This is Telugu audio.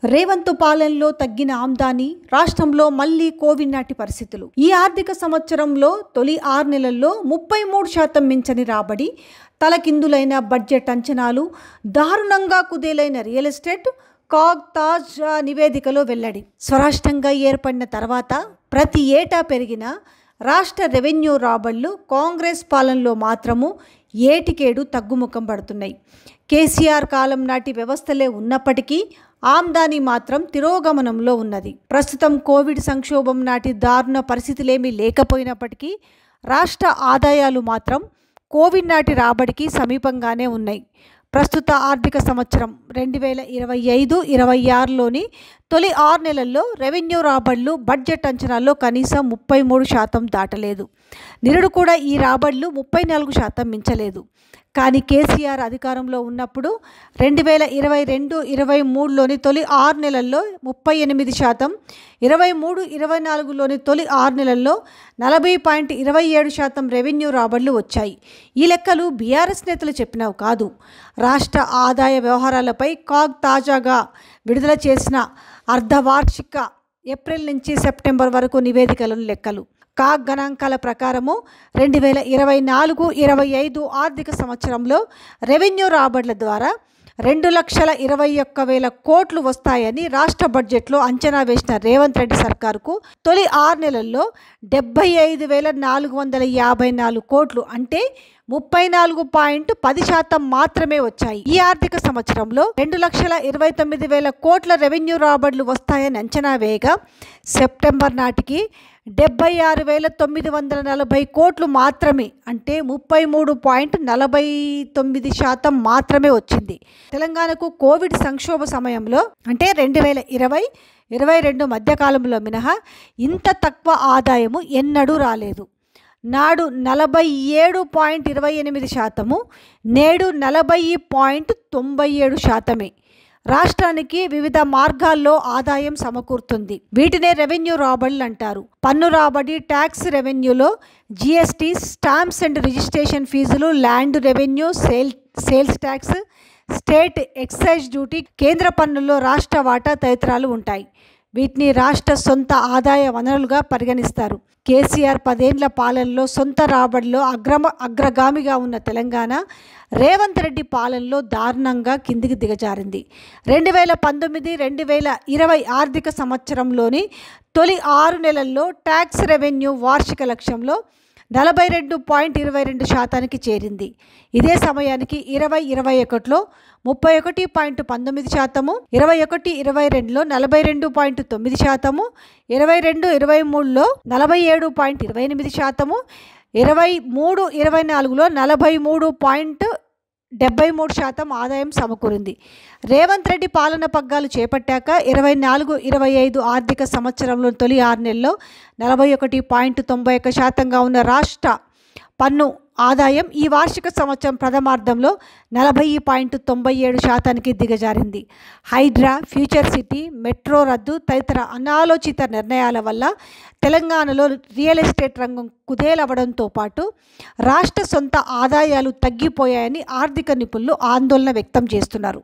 రేవంత్ పాలనలో తగ్గిన ఆమ్దాని, రాష్ట్రంలో మళ్లీ కోవిడ్ నాటి పరిస్థితులు. ఈ ఆర్థిక సంవత్సరంలో తొలి 6 నెలల్లో 33% మించని రాబడి, తలకిందులైన బడ్జెట్ అంచనాలు, దారుణంగా కుదేలైన రియల్ ఎస్టేట్, కాగ్ తాజా నివేదికలో వెల్లడి. స్వరాష్ట్రంగా ఏర్పడిన తర్వాత ప్రతి ఏటా పెరిగిన రాష్ట్ర రెవెన్యూ రాబళ్లు కాంగ్రెస్ పాలనలో మాత్రము ఏటికేడు తగ్గుముఖం పడుతున్నాయి. కేసీఆర్ కాలం నాటి వ్యవస్థలే ఉన్నప్పటికీ ఆమ్దాని మాత్రం తిరోగమనంలో ఉన్నది. ప్రస్తుతం కోవిడ్ సంక్షోభం నాటి దారుణ పరిస్థితులేమీ లేకపోయినప్పటికీ రాష్ట్ర ఆదాయాలు మాత్రం కోవిడ్ నాటి రాబడికి సమీపంగానే ఉన్నాయి. ప్రస్తుత ఆర్థిక సంవత్సరం 2025-26లోని తొలి 6 నెలల్లో రెవెన్యూ రాబడులు బడ్జెట్ అంచనాల్లో కనీసం 33% దాటలేదు. నిరుడు కూడా ఈ రాబడులు 34% మించలేదు. కానీ కేసీఆర్ అధికారంలో ఉన్నప్పుడు 2022-23లోని తొలి 6 నెలల్లో 38%, 23-24లోని తొలి 6 నెలల్లో 40.27% రెవెన్యూ రాబడులు వచ్చాయి. ఈ లెక్కలు బీఆర్ఎస్ నేతలు చెప్పినవి కాదు. రాష్ట్ర ఆదాయ వ్యవహారాలపై కాగ్ తాజాగా విడుదల చేసిన అర్ధవార్షిక ఏప్రిల్ నుంచి సెప్టెంబర్ వరకు నివేదికలను లెక్కలు. కాగ్ గణాంకాల ప్రకారము 2024-25 ఆర్థిక సంవత్సరంలో రెవెన్యూ రాబడుల ద్వారా 2,21,000 కోట్లు వస్తాయని రాష్ట్ర బడ్జెట్లో అంచనా వేసిన రేవంత్ రెడ్డి సర్కారుకు తొలి 6 నెలల్లో 75,454 కోట్లు అంటే 34.10% మాత్రమే వచ్చాయి. ఈ ఆర్థిక సంవత్సరంలో 2,29,000 కోట్ల రెవెన్యూ రాబడులు వస్తాయని అంచనా వేయగా సెప్టెంబర్ నాటికి 76,940 కోట్లు మాత్రమే అంటే 33.49% మాత్రమే వచ్చింది. తెలంగాణకు కోవిడ్ సంక్షోభ సమయంలో అంటే 2020-22 మధ్యకాలంలో మినహా ఇంత తక్కువ ఆదాయము ఎన్నడూ రాలేదు. నాడు 47.28%, నేడు 40.97%. రాష్ట్రానికి వివిధ మార్గాల్లో ఆదాయం సమకూరుతుంది. వీటినే రెవెన్యూ రాబడులు అంటారు. పన్ను రాబడి, ట్యాక్స్ రెవెన్యూలో జీఎస్టీ, స్టాంప్స్ అండ్ రిజిస్ట్రేషన్ ఫీజులు, land revenue, sales tax, state excise duty, కేంద్ర పన్నుల్లో రాష్ట్ర వాటా తదితరాలు ఉంటాయి. వీటిని రాష్ట్ర సొంత ఆదాయ వనరులుగా పరిగణిస్తారు. కేసీఆర్ 10 ఏళ్ల పాలనలో సొంత రాబడిలో అగ్రగామిగా ఉన్న తెలంగాణ రేవంత్ రెడ్డి పాలనలో దారుణంగా కిందికి దిగజారింది. 2019-2020 ఆర్థిక సంవత్సరంలోని తొలి 6 నెలల్లో ట్యాక్స్ రెవెన్యూ వార్షిక లక్ష్యంలో 42.22%కి చేరింది. ఇదే సమయానికి 2021లో 31.19%, 21-22లో 42.9%, 22-23లో 47.28%, 23-24లో 43.73% ఆదాయం సమకూరింది. రేవంత్ రెడ్డి పాలన పగ్గాలు చేపట్టాక 24-25 ఆర్థిక సంవత్సరంలో తొలి 6 నెలల్లో 41.91%గా ఉన్న రాష్ట్ర పన్ను ఆదాయం ఈ వార్షిక సంవత్సరం ప్రథమార్థంలో 40.97%కి దిగజారింది. హైడ్రా, ఫ్యూచర్ సిటీ, మెట్రో రద్దు తదితర అనాలోచిత నిర్ణయాల వల్ల తెలంగాణలో రియల్ ఎస్టేట్ రంగం కుదేలవడంతో పాటు రాష్ట్ర సొంత ఆదాయాలు తగ్గిపోయాయని ఆర్థిక నిపుణులు ఆందోళన వ్యక్తం చేస్తున్నారు.